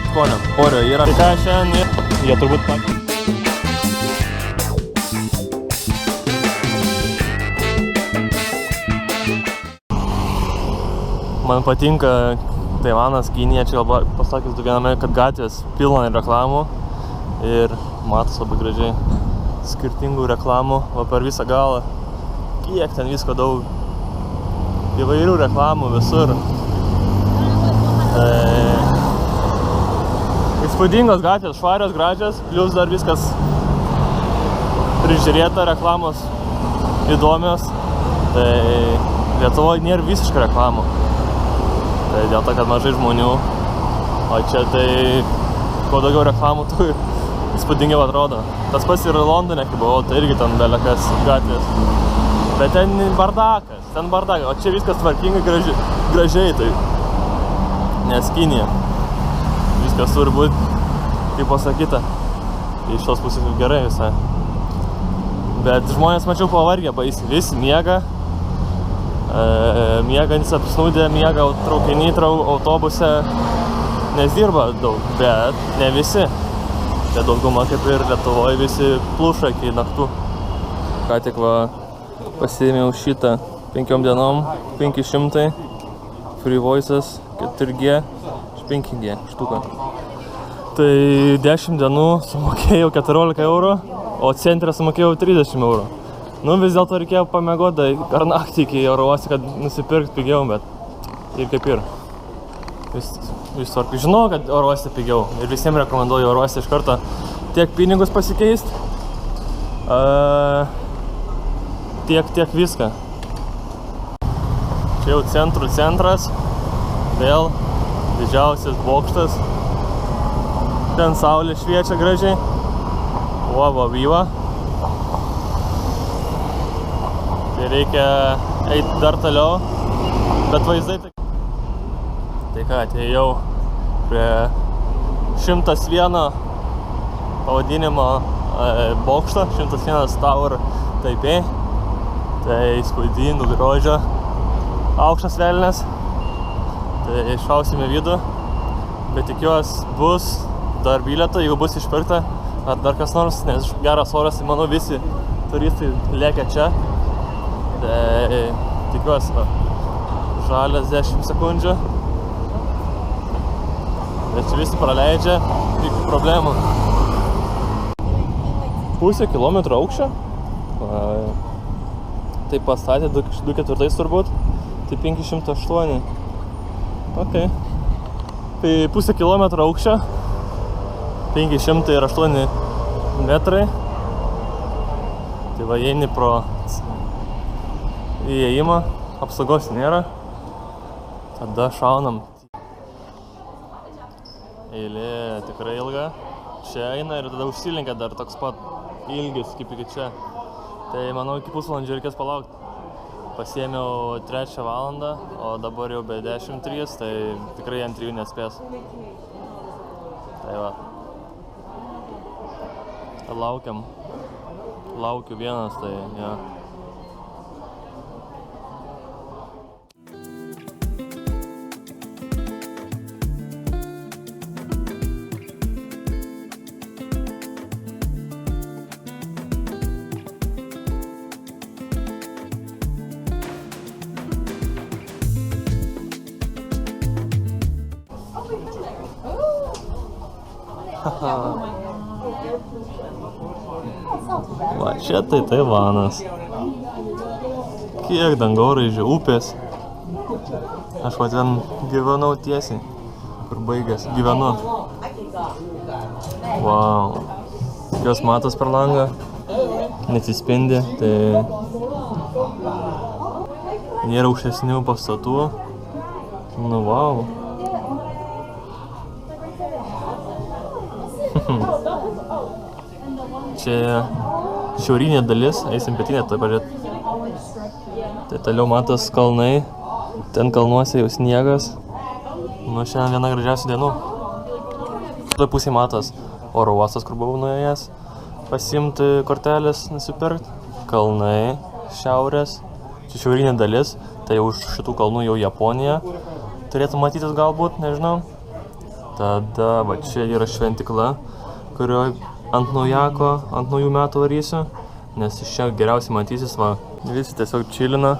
Skonio, porio yra. Tai ką šiandien jie turbūt pakeičia. Man patinka Taivanas, Kinija, čia kalba pasakys viename, kad gatvės pilna reklamų ir matos labai gražiai skirtingų reklamų, o per visą galą, kiek ten visko daug, įvairių reklamų visur. Įspūdingos gatvės, švarios, gražios, plius dar viskas prižiūrėta, reklamos įdomios, tai Lietuvoje nėra visiškai reklamų. Tai dėl to, kad mažai žmonių, o čia tai kuo daugiau reklamų, tu įspūdingiau atrodo. Tas pats ir Londone, kai buvau, tai irgi ten belekas gatvės. Bet ten bardakas, o čia viskas tvarkingai gražiai, tai nes Kinija. Viskas turi būti, kaip pasakyta, iš šios pusės gerai visai. Bet žmonės mačiau pavargę, baisiai, visi miega. Miegantis apsnūdė, miega traukiny, autobuse, nes dirba daug, bet ne visi. Tai dauguma kaip ir Lietuvoje visi pluša iki naktų. Ką tik va pasiėmiau šitą 5 dienom, 500, Free Voices, 4G, 5G štuką. Tai 10 dienų sumokėjau 14 eurų, o centre sumokėjau 30 eurų. Nu, vis dėlto reikėjo pamiegoti per naktį iki oro uoste, kad nusipirkt pigiau, bet ir kaip ir. Vis tvarkai. Žinau, kad oro uoste pigiau ir visiems rekomenduoju oro uoste iš karto tiek pinigus pasikeist, tiek viską. Čia jau centras, vėl didžiausias bokštas. Ten saulė šviečia gražiai. Uovo vyva. Tai reikia eiti dar toliau, bet vaizdai tai... Tai ką, atėjau prie 101 pavadinimo bokšto, 101 Tower Taipei. Tai įspūdingų grožio aukštas velnės. Tai iššausim į vidų, bet tikiuosi bus dar bilietų, jeigu bus išpirkta ar dar kas nors, nes geras oras, manau visi turistai lėkia čia. Tai tikiuosi, žalias 10 sekundžių. Bet čia visi praleidžia, jokių problemų. Pusę kilometro aukščio. Tai pastatė 2,4 turbūt. Tai 508. Ok. Tai pusę kilometro aukščio. 508 metrai. Tai va eini pro įėjimą, apsaugos nėra, tada šaunam. Eilė tikrai ilga, čia eina ir tada užsilenkia dar toks pat ilgis kaip iki čia. Tai manau iki pusvalandžio reikės palaukti. Pasiėmiau 3 valandą, o dabar jau be 10:03, tai tikrai ant 3 nespės. Tai va. Laukiu vienas, tai ja. Va, čia tai Taivanas. Kiek dangoraižių, upės. Aš va ten gyvenau tiesiai, kur baigęs. Gyvenu. Wow. Tikiuosi matos per langą. Nesispindi, tai nėra aukštesnių pastatų. Nu, wow. Čia šiaurinė dalis, eisim pietinė, tai pažiūrėt. Tai toliau matos kalnai, ten kalnuose jau sniegas. Nu, šiandien viena gražiausių dienų. Toj pusėje matos oro uostas, kur buvau nuėjęs, pasiimti kortelės, nusipirkt. Kalnai, šiaurės čia šiaurinė dalis, tai už šitų kalnų jau Japonija turėtų matytis galbūt, nežinau. Tada va čia yra šventikla, kurioje ant naujų metų varysiu, nes iš čia geriausiai matysis, va. Visi tiesiog čilina,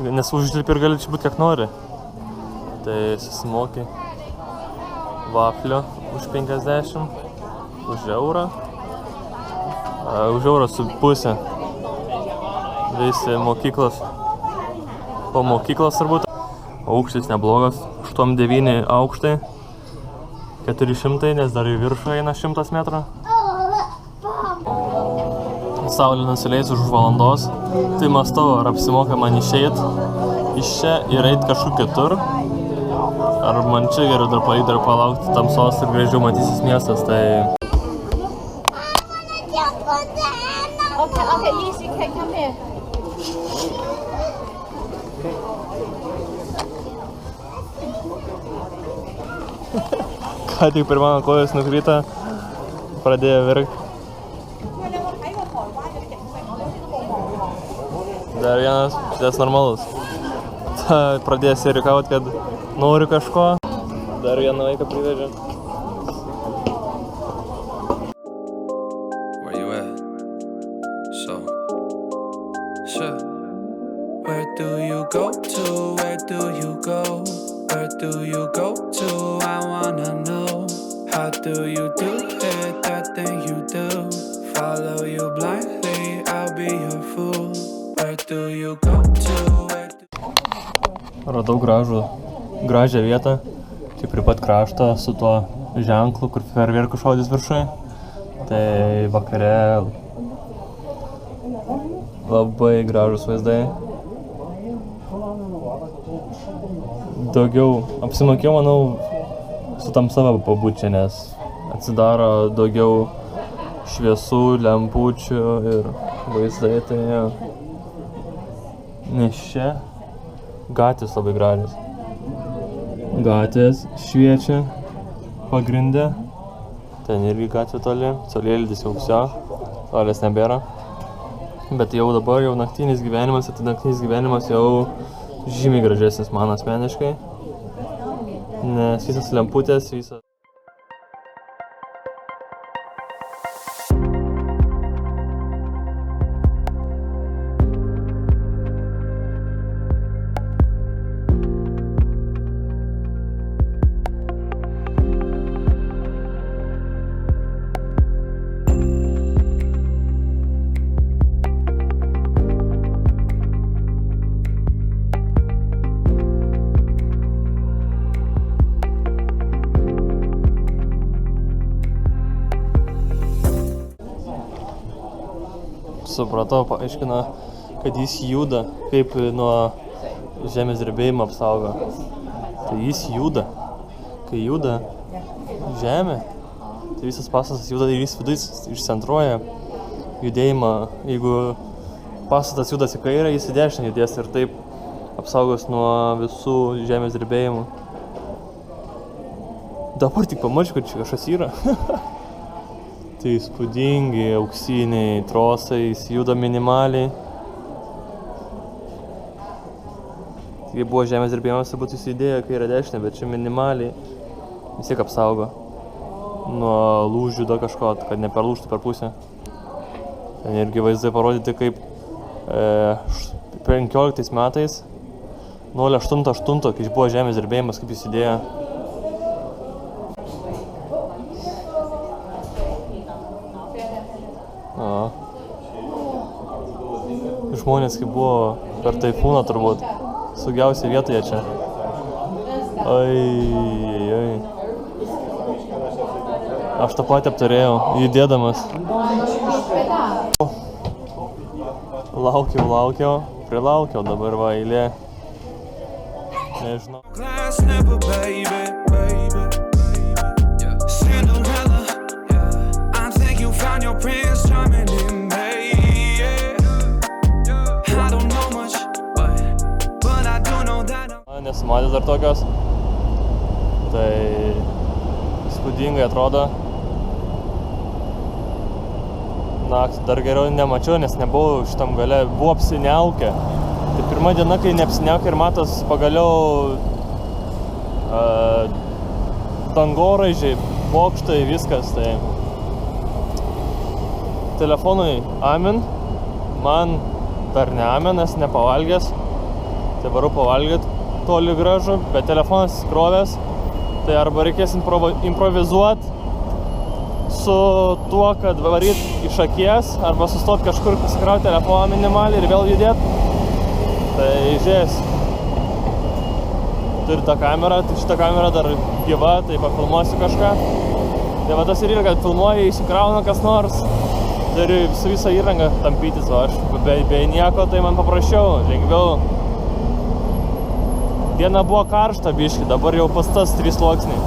nes užlipi ir gali čia būt kiek nori. Tai susimoki vaflio už 50, už eurą. Už eurą su pusę. Visi mokyklos. Po mokyklos turbūt. Aukštis neblogas. 8-9 aukštai. 400, nes dar į viršų eina 100 metrų. Saulė nusileis už valandos. Tai mąstau, ar apsimoka man išeit iš čia ir eit kažkur kitur. Ar man čia geriau dar pavykt dar palaukti tamsos ir gražiau matysis miestas, tai... Okay, yes, you can come here. Ką tik per mano kojas nukrito, pradėjo verkti. Dar vienas, šitas normalus. Pradėjo sirikauti, kad noriu kažko. Dar vieną vaiką privežė. Where do you go to? Where do you go? Where do you go to? I wanna know. How do you do it? That thing you do. Follow you blindly, I'll be your fool. Where do you go to? Radau gražią vietą, čia prie pat krašto su tuo ženklu, kur fejerverkų šaudys viršui. Tai vakare labai gražūs vaizdai. Daugiau apsimokėjau, manau, su tamsa pabūt čia, nes atsidaro daugiau šviesų, lempučių ir vaizdai, tai jo. Nes čia gatvės labai gražios. Gatvės šviečia pagrinde. Ten irgi gatvė toli, saulėlydis jau vsio, saulės nebėra. Bet jau dabar jau naktinis gyvenimas, tai naktinis gyvenimas jau žymiai gražesnis man asmeniškai. Nes visas lemputės, visas... Supratau, paaiškina, kad jis juda, kaip nuo žemės drebėjimo apsaugo. Tai jis juda. Kai juda žemė, tai visas pastatas juda ir jis vidus išcentruoja judėjimą. Jeigu pastatas judas į kairę, jis į dešinę judės ir taip apsaugos nuo visų žemės drebėjimų. Dabar tik pamačiau, kad čia kažkas yra. Tai įspūdingi, auksiniai trosai, jis juda minimaliai. Kai buvo žemės drebėjimas, būtų įsidėję kairę dešinę, bet čia minimaliai vis tiek apsaugo nuo lūžių dar kažko, kad neperlūžtų per pusę. Ten irgi vaizdai parodyti, kaip 15 metais 088, kai buvo žemės drebėjimas, kaip įsidėję. Žmonės, kaip buvo per taifūną turbūt, saugiausia vietoje čia. Ai. Aš tą patį apturėjau, judėdamas. Laukiau, prilaukiau, dabar va eilė. Nežinau. Nesu matęs dar tokios, tai įspūdingai atrodo. naktį. Dar geriau nemačiau, nes nebuvau šitam gale, buvo apsiniaukę. Tai pirma diena, kai neapsiniaukę ir matos pagaliau dangoraižiai, bokštai, viskas. Tai telefonui amen, man dar ne amen, nes nepavalgęs. Tai varu pavalgyt toli gražu, bet telefonas skrovęs. Tai arba reikės improvizuot su tuo, kad varyt iš akies, arba sustot kažkur pasikrauti telefoną minimaliai ir vėl judėt. Tai žiūrės. Turi tą kamerą, tai šitą kamerą dar gyva, tai pafilmuosiu kažką. Tai va tas ir yra, kad filmuoji, įsikrauna kas nors, turi su visą įrangą tampytis, o aš be nieko, tai man paprasčiau, lengviau. Diena buvo karšta biški, dabar jau pastas 3 sluoksniai.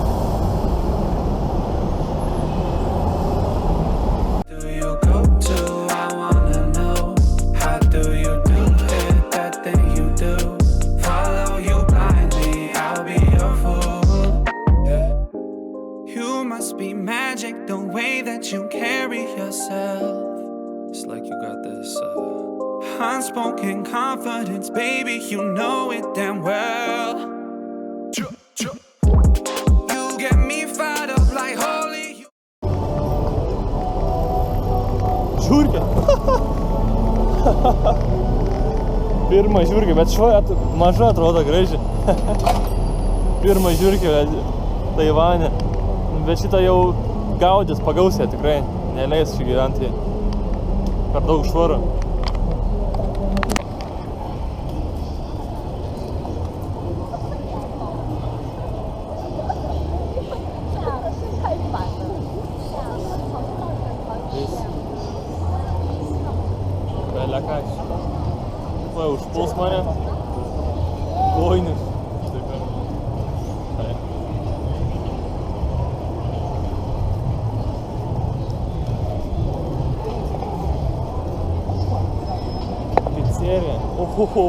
Unspoken confidence, baby, you know it damn well. You get me fired up like holy. Žiūrkė. Pirma žiūrkė, bet švoje maža atrodo graži. Pirma žiūrkė, Taivane. Bet šitą jau gaudės, pagausė tikrai. Neleis šį gyventi. Per daug švarų. Oi, užpuls mane. Kojnis. Pizzerija. Ohoho.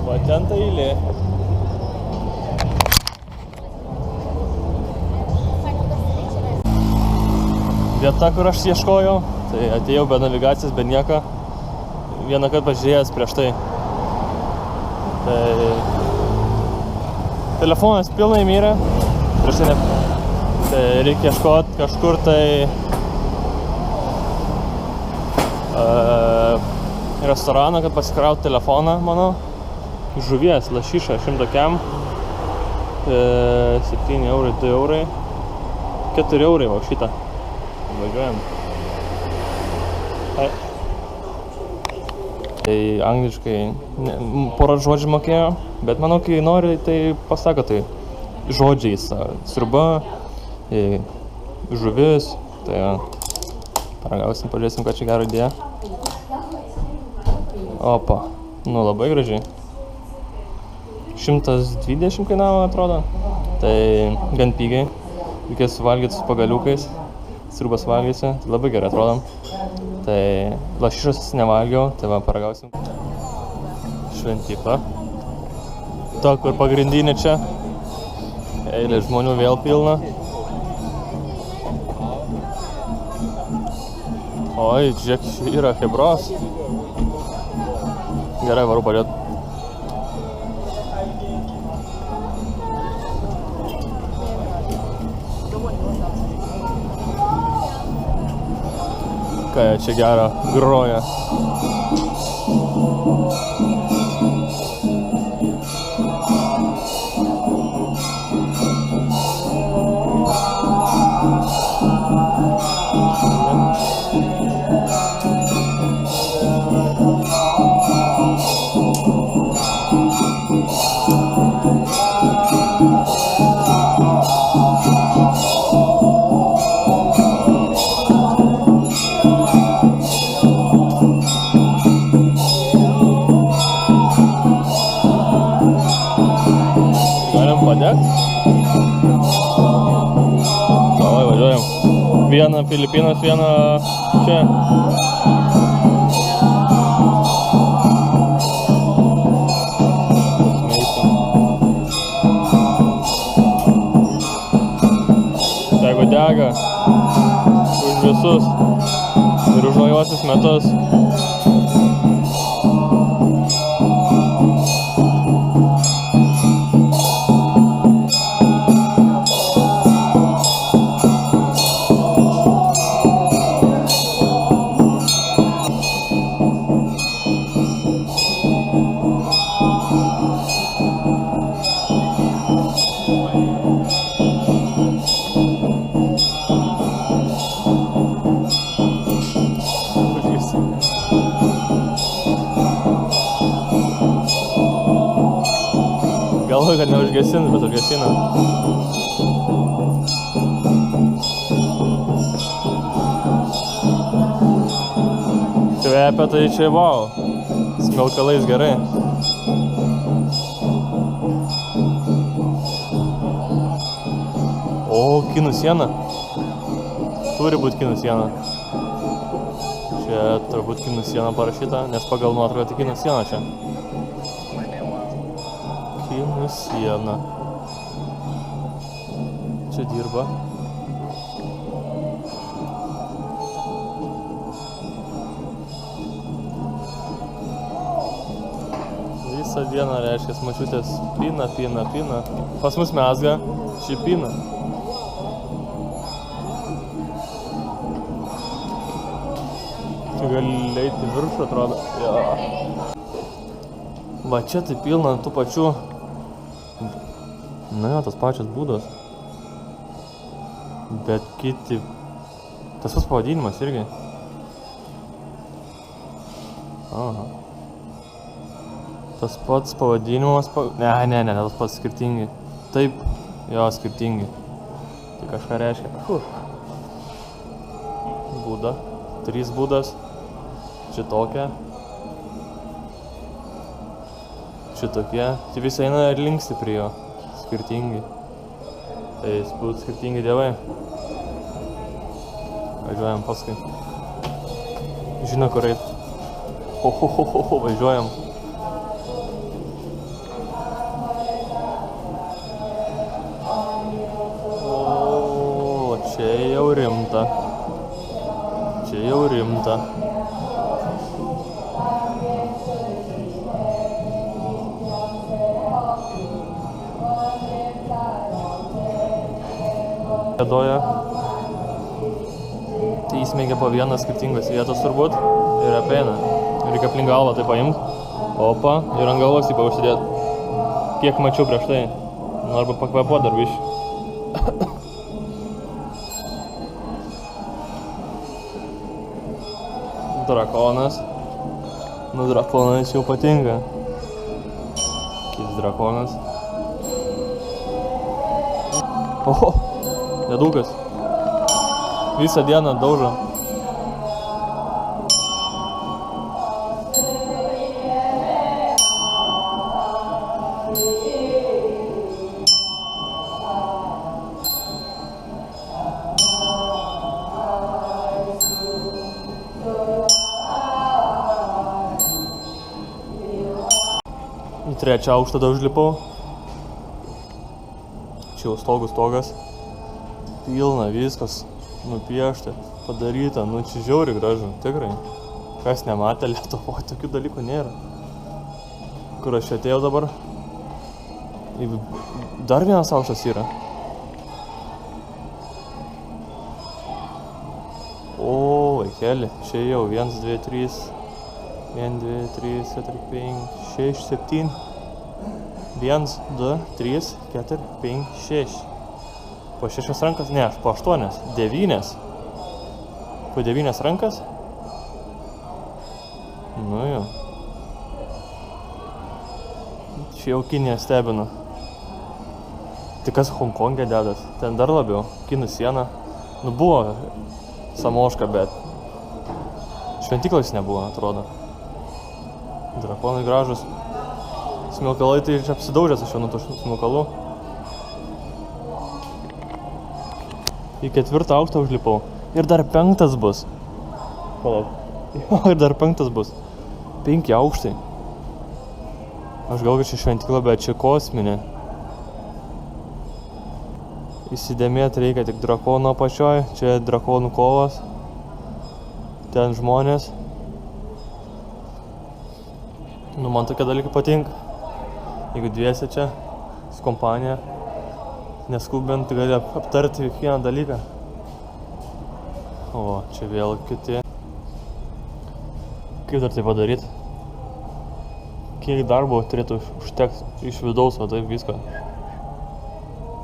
Va ten ta eilė. Vieta, kur aš ieškojau, tai atėjau be navigacijos, be nieko. Vieną kartą pažiūrėjęs prieš tai. Tai telefonas pilnai mirė. Prieš tai tai reikia ieškoti kažkur tai restoraną, kad pasikrauti telefoną, manau. Žuvies, lašiša, 100 kem. 7 eurai, 2 eurai. 4 eurai va šitą. Važiuojam. Tai angliškai porą žodžių mokėjo, bet manau, kai nori, tai pasako tai žodžiais. Sriuba, žuvis, tai paragausim, pažiūrėsim, ką čia gerą idėją. Opa, nu labai gražiai. 120 kainavo, atrodo, tai gan pigiai. Reikės suvalgyti su pagaliukais, sriubas valgysi, tai labai gerai atrodo. Tai lašišas nevalgiau, tai va paragausim. Šventykla. Ta, kur pagrindinė čia. Eilė žmonių vėl pilna. Oi, žiūrėk, yra hebros. Gerai, varu padėt. Ką čia gero groja. Davai, važiuojam. Vieną Filipinas, vieną čia. Tegu dega už visus. Ir už naujuosius metus. Galvoju, kad neužgesins, bet užgesina. Kvepia tai čia wow. Smilkalais gerai. O, kinų siena. Turi būti kinų siena. Čia turbūt kinų siena parašyta, nes pagal nuotrauką tai kinų siena čia. Kinų siena. Čia dirba. Visą dieną, reiškia, mačiutės pina. Pas mus mezga, šį pina. Čia gali eiti viršų, atrodo. Ja. Va čia tai pilna tų pačių. Na, tas pačias būdas. Bet kiti... Tas pats pavadinimas irgi. Aha. Tas pats pavadinimas... Ne, tas pats skirtingi. Taip, jo, skirtingi. Tai kažką reiškia. Būda. 3 būdas. Čia tokia. Čia tokie. Tai visi eina ir linksti prie jo. Skirtingi. Tai būtų skirtingi dievai. Važiuojam paskui. Žino, kur eit. Važiuojam. O, čia jau rimta. Čia jau rimta. Doja. Tai įsmeigia po vieną skirtingas vietas turbūt ir apeina. Reikia aplink galvą tai paimt. Opa, ir ant galvos jį paužsidėt. Kiek mačiau prieš tai. Nu, arba pakvepuot dar biškį. Drakonas. Nu, drakonas jau patinka. Kis drakonas. Oho! Nedūkas. Visą dieną daužo. Į 3 aukštą dar užlipau. Čia jau stogas. Pilna viskas nupiešta, padaryta, nu čia žiauriai gražu, tikrai. Kas nematė Lietuvoje, tokių dalykų nėra. Kur aš atėjau dabar? Dar vienas aukštas yra. O, vaikeli, čia jau 1, 2, 3, 1, 2, 3, 4, 5, 6, 7. 1, 2, 3, 4, 5, 6. Po 6 rankas? Ne, po 8. 9. Po 9 rankas? Nu jau. Čia jau Kinija stebina. Tai kas Honkongė dedas? Ten dar labiau. Kinų siena. Nu buvo Samoška, bet šventiklais nebuvo, atrodo. Drakonai gražus. Smilkalai tai čia apsidaužęs aš jau nuo tų smilkalų. Į 4 aukštą užlipau. Ir dar 5 bus. Palauk. Jo, ir dar 5 bus. 5 aukštai. Aš gal, kad čia šventikla, bet čia kosminė. Įsidėmėti reikia tik drakono apačioj. Čia drakonų kovas. ten žmonės. Nu, man tokie dalykai patinka. Jeigu dviese čia, su kompanija, neskubint, gali aptarti kiekvieną dalyką. O, čia vėl kiti. Kaip dar tai padaryti? Kiek darbo turėtų užtekti iš vidaus, va taip viską.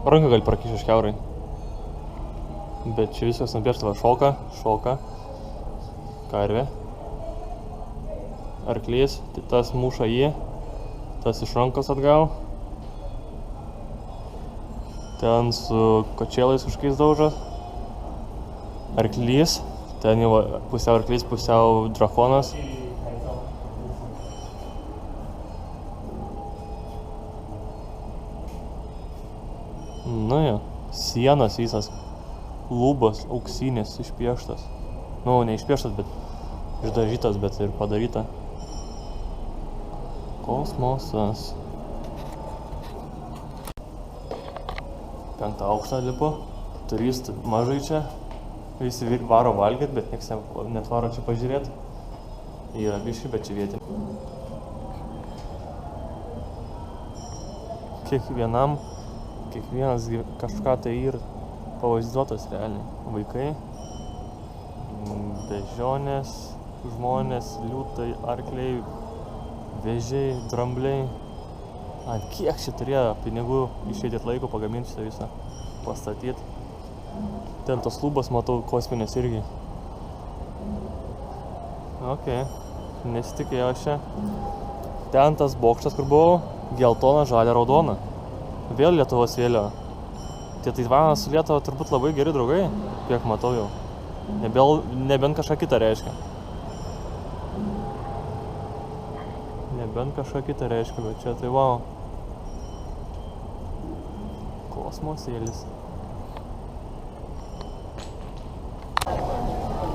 Ranką gali prakišti kiaurai. Bet čia viskas nupiešta, va, šolka, karvė, arklys, tai tas muša jį, tas iš rankos atgal. Ten su kočėlais kažkokiais daužas. Arklys, ten jau pusiau arklys, pusiau drakonas. Nu jo, sienas visas, lubos auksinės išpieštas. Nu, ne išpieštas, bet išdažytas, bet ir padaryta. Kosmosas. 5 aukštą lipu, turistų mažai čia. Visi varo valgyt, bet nieks netvaro čia pažiūrėti. Yra biški, bet čia vietiniai. Kiekvienas kažką tai ir pavaizduotas realiai. Vaikai, bežionės, žmonės, liūtai, arkliai, vėžiai, drambliai. Ant kiek čia turėjo pinigų išeiti laiko pagaminti šitą visą, pastatyti. Ten tos lubos matau kosminės irgi. Ok, nesitikėjau čia. Ten tas bokštas, kur buvau, geltona, žalia, raudona. Vėl Lietuvos vėliava. Tie Taivanas su Lietuva turbūt labai geri draugai, kiek matau jau. Nebent kažką kitą reiškia. Bet čia tai wow. Kosmosėlis.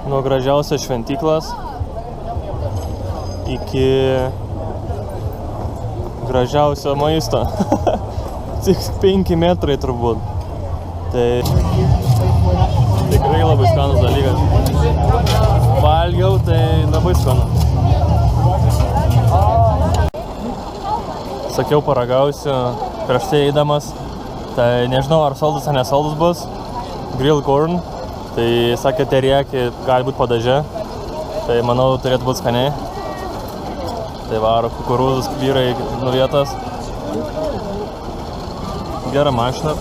Nuo gražiausios šventyklos iki gražiausio maisto. Tik 5 metrai turbūt. Tai tikrai labai skanus dalykas. Valgiau, tai labai skanu. Sakiau, paragausiu prieš tai eidamas. Tai nežinau, ar saldus ar nesaldus bus. Grill corn. Tai sakė, teriaki gali būti padaže. Tai manau, turėtų būti skaniai. Tai varo kukurūzus vyrai nuo vietos. Gera mašina.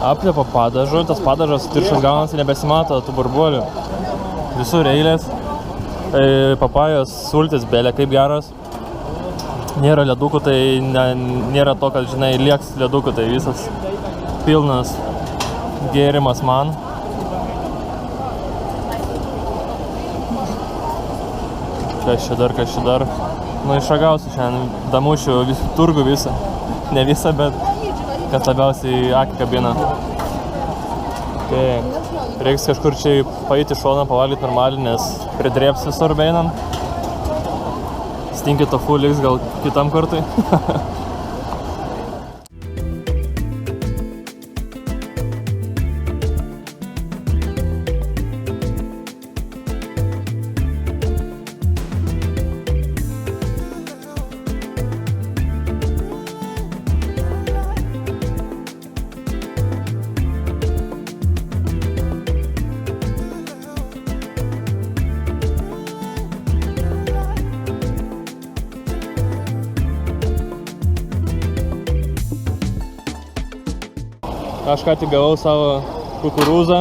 Aplepa padažu, tas padažas tiršas gaunasi, nebesimato tų burbuolių. Visur eilės. Papajos sultis belė kaip geras. Nėra ledukų, tai nėra to, kad, žinai, lieks ledukų, tai visas pilnas gėrimas man. Kas čia dar. Nu, išragausiu šiandien, damušiu turgų visą. Ne visą, bet kas labiausiai akį kabina. Tai reiks kažkur čia paeiti šoną, pavalgyti normaliai, nes pridrėps visur beinant. Stinky tofu liks gal kitam kartui. Aš ką tik gavau savo kukurūzą,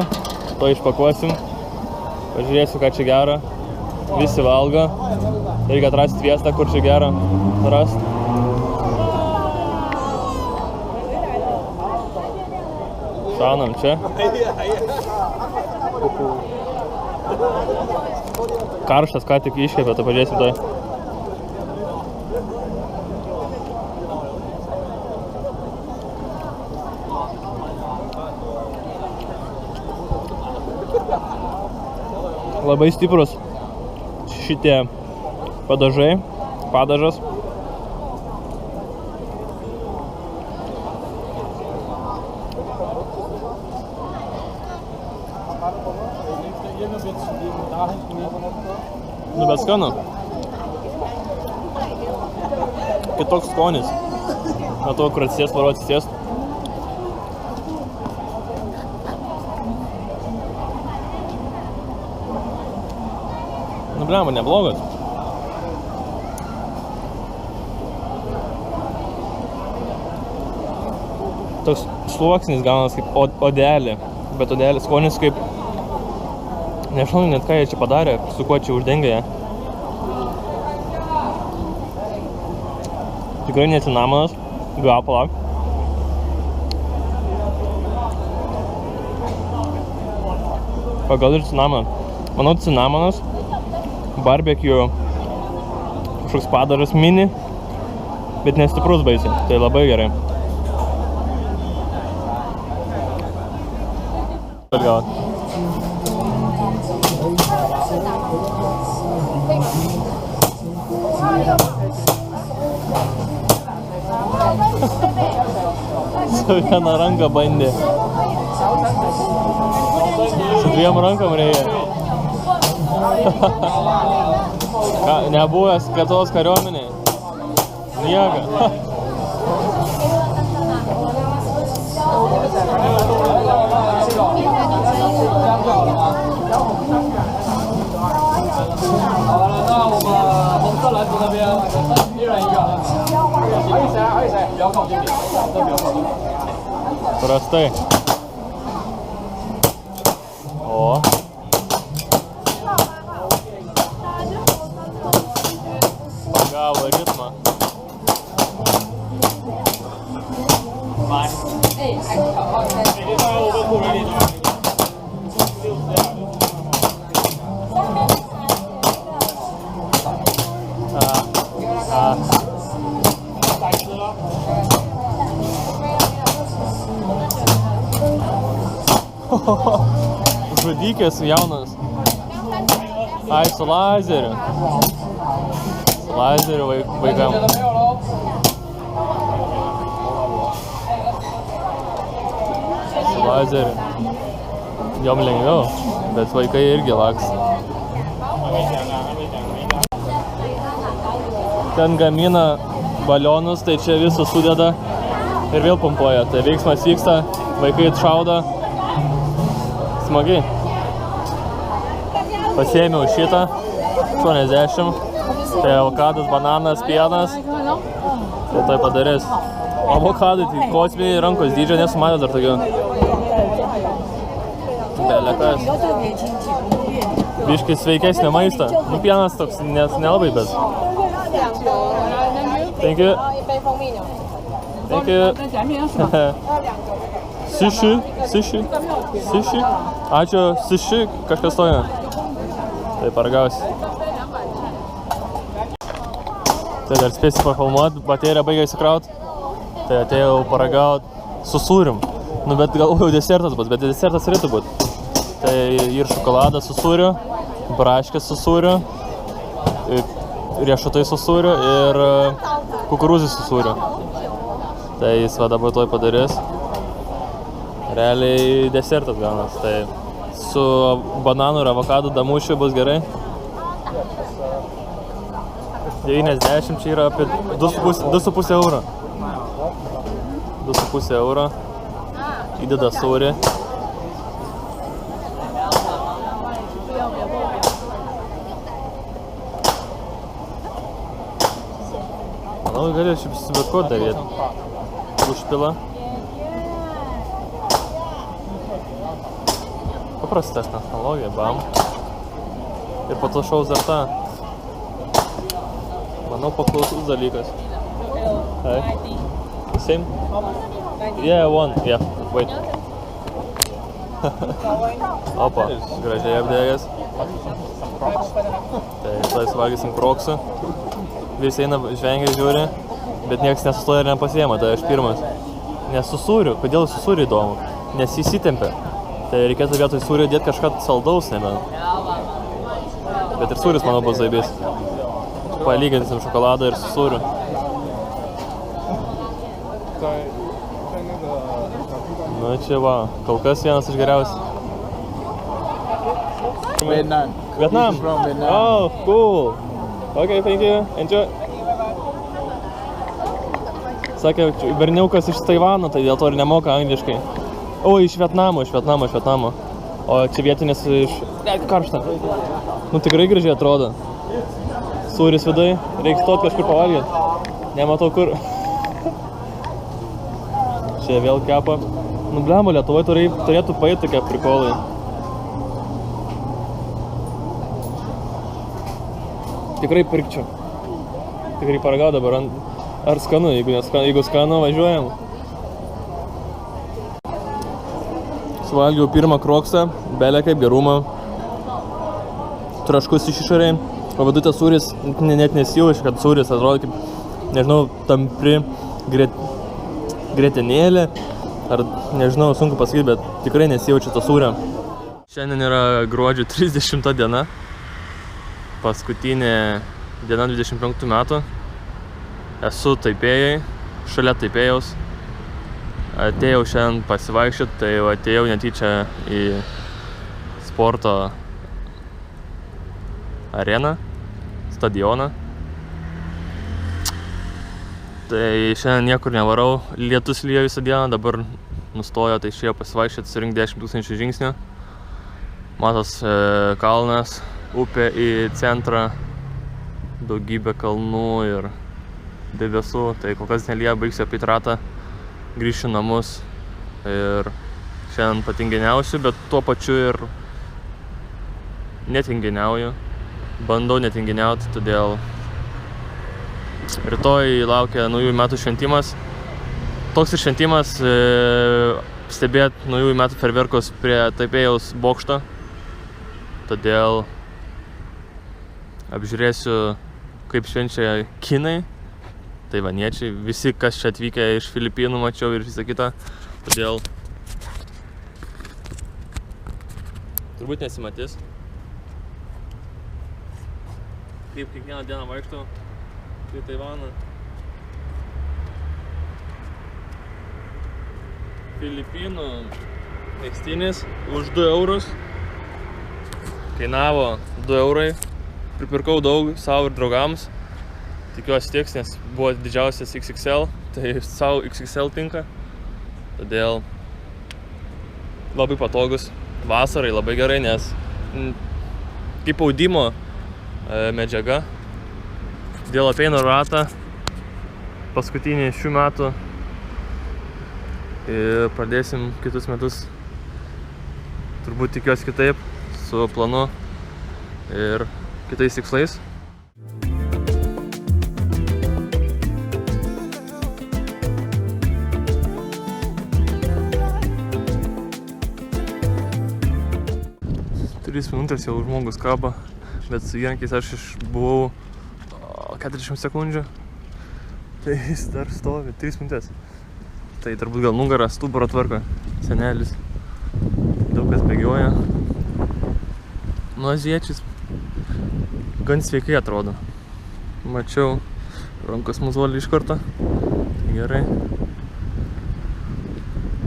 to išpakuosim. Pažiūrėsiu, ką čia gera. Visi valgo. Reikia atrasti vietą, kur čia gera rasti. Šanam čia. Karštas ką tik iškepė, tai pažiūrėsim tai. Labai stiprus šitie padažai, padažas. Nu, bet skanu. Kitoks skonis. Nuo to, kur atsisės, varu atsisės. Nu, blemba, neblogas. Toks sluoksnis gaunas kaip odelė. Bet odelė skonis kaip... Nežinau net ką jie čia padarė, su kuo čia uždengia ją. Tikrai ne cinamonas, gapala. Pagal ir cinamoną. Manau, cinamonas, barbecue, kažkoks padaras mini, bet nestiprus baisiai. Tai labai gerai. Gauti. Su viena ranka bandė. Su dviem rankom reikia. Nebuvęs Lietuvos kariuomenėj. Niega. Prastai. O. Pagavo ritmą. Žudikės jaunas. Ai, su lazeriu. Su lazeriu vaikam. Su lazeriu. Jom lengviau, bet vaikai irgi laks. Ten gamina balionus, tai čia visą sudeda ir vėl pumpuoja. Tai veiksmas vyksta, vaikai atšaudo. Smagiai. Pasiėmiau šitą, 80. Tai avokadas, bananas, pienas. Tai tai padarys. Avokadai, tai kosminiai rankos dydžio, nesu matęs dar tokio. Belekas. Biškai sveikesnio maisto. Nu, pienas toks, nelabai, bet. Thank you. Thank you. Sushi. Ačiū, sushi, kažkas stoja. Tai paragausi. Tai dar spėsi pafilmuot, baterija baigia įsikraut. Tai atėjau paragaut su sūrium. Nu, bet galvojau desertas bus, bet desertas turėtų būt. Tai ir šokoladas su sūriu, braškės su sūriu, riešutai su sūriu ir kukurūzai su sūriu. Tai jis va dabar toj padarys. Realiai desertas gaunas, tai su bananų ir avokadų damušiu bus gerai. 90 čia yra apie 2,5 euro. 2,5 euro. Įdeda sūrį. Manau, gali šiaip su bet ko daryti. Užpila. Paprastas technologija, bam. Ir po to šaus dar tą. Manau, paklausus dalykas. Hey. Same? Yeah, one. Yeah, wait. Opa, gražiai apdegęs. Tai tais valgysim kroksą. Visi eina žvengia žiūri, bet nieks nesustoja ir nepasiema, tai aš pirmas. Nes su sūriu, kodėl su sūriu įdomu? Nes jis įtempia. Tai reikėtų vietoj sūrio dėti kažką saldaus, nebent. Bet ir sūris, manau, bus zaibys. Palyginsim šokoladą ir su sūriu. Nu, čia va, kol kas vienas iš geriausių. Vietnam. Vietnam? This is from Vietnam. Oh, cool. Okay, thank you. Enjoy. Sakė, berniukas iš Taivano, tai dėl to ir nemoka angliškai. O, iš Vietnamo. O čia vietinis iš... Karšta. Nu, tikrai gražiai atrodo. Sūris vidai, reikia stot kažkur pavalgyti. Nematau kur. Čia vėl kepa. Nu, blemba, Lietuvoj turėtų paėti tokie prikolai. Tikrai pirkčiau. Tikrai paragau dabar. Ar skanu, jeigu skanu, važiuojam. Suvalgiau pirmą kroksą, belė kaip gerumą. Traškus iš išorėj. O vidutė sūris net nesijaučia, kad sūris atrodo kaip, nežinau, tampri grietinėlė. Ar nežinau, sunku pasakyti, bet tikrai nesijaučia to sūrio. Šiandien yra gruodžio 30 diena. Paskutinė diena 25 metų. Esu Taipėjai, šalia Taipėjaus. Atėjau šiandien pasivaikščioti, tai atėjau netyčia į sporto areną, stadioną. Tai šiandien niekur nevarau, lietus lyja visą dieną, dabar nustojo, tai išėjo pasivaikščioti, surinkti 10 000 žingsnių. Matos kalnas, upė į centrą, daugybė kalnų ir debesų, tai kol kas nelyja, baigsiu apie ratą, grįšiu namus ir šiandien patinginiausiu, bet tuo pačiu ir netinginiauju, bandau netinginiauti, todėl rytoj laukia naujųjų metų šventimas. Toks ir šventimas stebėti naujųjų metų fejerverkus prie Taipėjaus bokšto, todėl apžiūrėsiu, kaip švenčia kinai, taivaniečiai, visi, kas čia atvykę iš Filipinų mačiau ir visą kitą, todėl turbūt nesimatys. Kaip kiekvieną dieną vaikštau į Taivaną. Filipinų megztinis už 2 eurus, kainavo 2 eurai. Pripirkau daug savo ir draugams. Tikiuosi tiks, nes buvo didžiausias XXL, tai savo XXL tinka. Todėl labai patogus. Vasarai labai gerai, nes kaip audimo medžiaga. Dėl apeino ratą paskutinį šių metų ir pradėsim kitus metus. Turbūt tikiuosi kitaip, su planu ir kitais tikslais. Tris minutės jau žmogus kaba, bet su įrankiais aš išbuvau 40 sekundžių. Tai jis dar stovi 3 minutės. Tai turbūt gal nugarą stuburo tvarko senelis. Daug kas bėgioja. Nu, azijiečiais gan sveikai atrodo. Mačiau, rankos muzuolį iš karto. Gerai.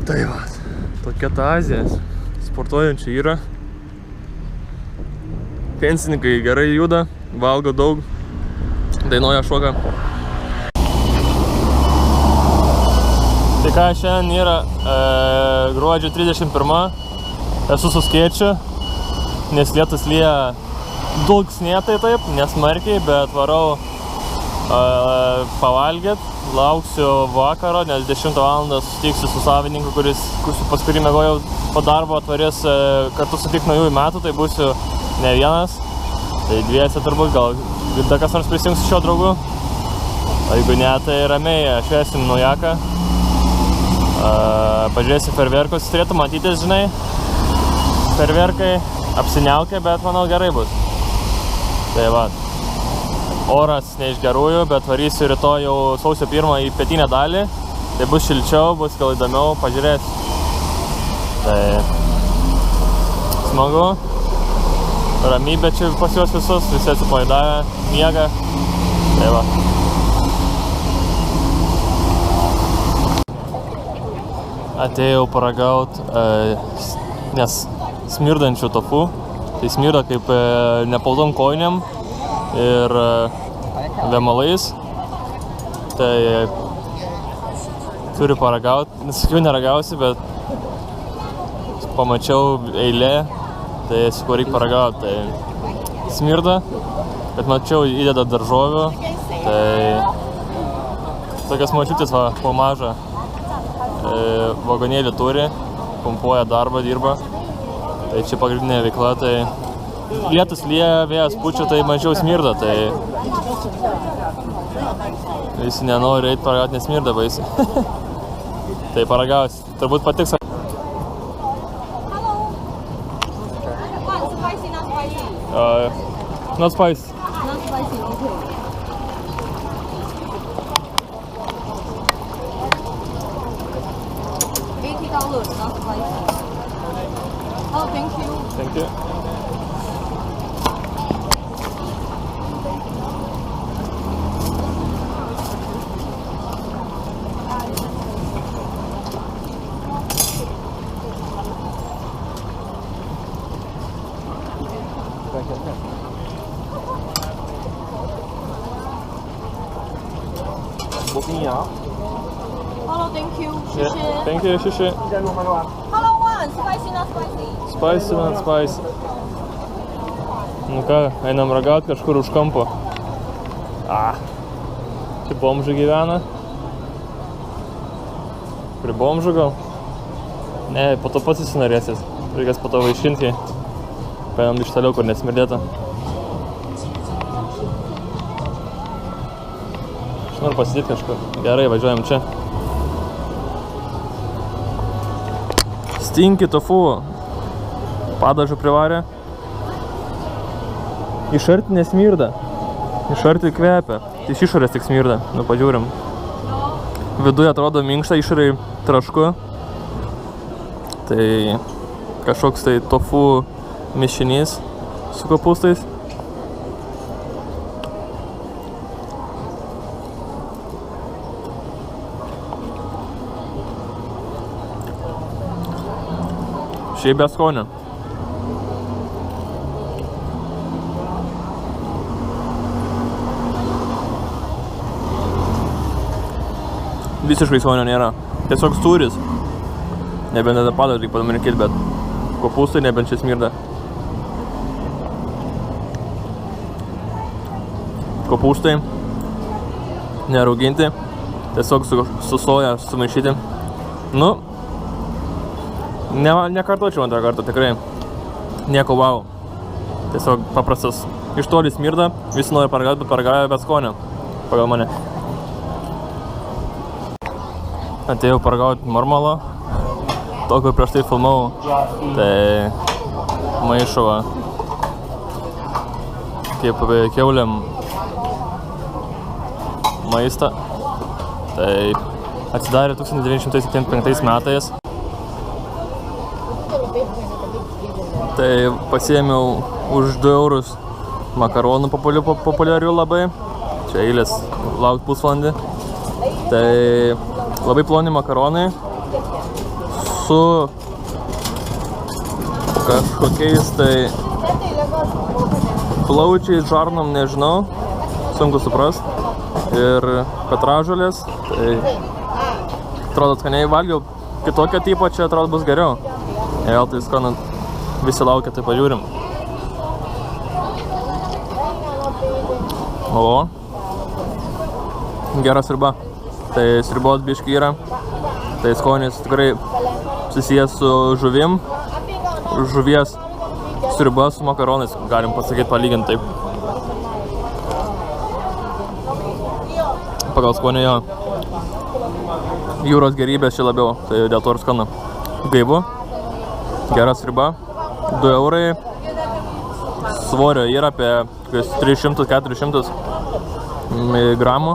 Tai va, tokia ta Azija. Sportuojančių yra. Pensininkai gerai juda, valgo daug, dainuoja šoką. Tai ką, šiandien yra gruodžio 31. Esu su skėčiu, nes lietus lyja dulksnėtai taip, nesmarkiai, bet varau pavalgyt. Lauksiu vakaro, nes 10 valandą susitiksiu su savininku, pas kurį mėgojau po darbo, atvarės kartu sutikti naujųjų metų, tai būsiu ne vienas, tai dviese turbūt, gal dar kas nors prisijungs šio draugu. O jeigu ne, tai ramiai švęsim naujaką. Pažiūrėsiu fejerverkus, turėtų matytis, žinai. Fejerverkai apsiniaukia, bet manau gerai bus. Tai va, oras ne iš gerųjų, bet varysiu rytoj jau sausio 1 į pietinę dalį. Tai bus šilčiau, bus gal įdomiau, pažiūrėsiu. Tai smagu. ramybė čia pas juos visus, visi atsipalaidavę, miega. Tai va. Atėjau paragaut, nes smirdančių tofu. Tai smirda kaip nepaldom kojiniam ir vėmalais. Tai turiu paragaut, nesakiau neragausi, bet pamačiau eilė, tai sakau reik paragaut. Tai smirda, bet mačiau įdeda daržovių, tai tokias mačiutės va, po mažą vagonėlį turi, pumpuoja darbą, dirba. Tai čia pagrindinė veikla, tai lietus lieja, vėjas pučia, tai mažiau smirda, tai visi nenori eit paragaut, nes smirda baisiai. Tai paragausi, turbūt patiks. Not spicy. Not spicy, okay. $80, not spicy. Oh, thank you. Thank you. Hello, thank you. Yeah. Thank you, shishi. Hello, one. Spicy, not spicy. Spicy, not spicy. Nu ką, einam ragaut kažkur už kampo. Čia bomžai gyvena. Prie bomžų gal? Ne, po to pats įsinorėsis. Reikės po to vaišinti. Paėmam iš toliau, kur nesmirdėta. Aš noriu pasidėti kažkur. Gerai, važiuojam čia. Stinky tofu. Padažų privarė. Iš arti nesmirda. Iš arti kvepia. Tai iš išorės tik smirda. Nu, pažiūrim. Viduje atrodo minkšta, išorėj trašku. Tai kažkoks tai tofu mišinys su kopūstais. Šiaip be skonio. Visiškai skonio nėra. Tiesiog sūris. Nebent tada padažą reikia pamirkėti, bet kopūstai nebent čia smirda. Kopūstai nerauginti. Tiesiog su soja sumaišyti. Nu, nekartočiau antrą kartą, tikrai. Nieko wow. Tiesiog paprastas. Iš toli smirda, visi nori paragauti, bet paragauja be skonio. Pagal mane. Atėjau paragauti marmalo. Tokio prieš tai filmavau. Tai maišo va. Kaip kiauliam maistą. Tai atsidarė 1975 metais. Tai pasiėmiau už 2 eurus makaronų populiarių labai. Čia eilės laukt pusvalandį. Tai labai ploni makaronai su kažkokiais tai plaučiais, žarnom, nežinau, sunku suprast. Ir petražolės, tai atrodo skaniai valgiau. Kitokio tipo čia atrodo bus geriau. Vėl tai skanu. Visi laukia, tai pažiūrim. O, gera sriuba. Tai sriubos biški yra. Tai skonis tikrai susijęs su žuvim. Žuvies sriuba su makaronais, galim pasakyti, palyginti taip. Pagal skonį jo. Jūros gerybės čia labiau, tai dėl to ir skanu. Gaivu. Gera sriuba. 2 eurai. Svorio yra apie 300-400 gramų.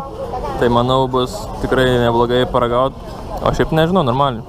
Tai manau bus tikrai neblogai paragaut. O šiaip nežinau, normaliai.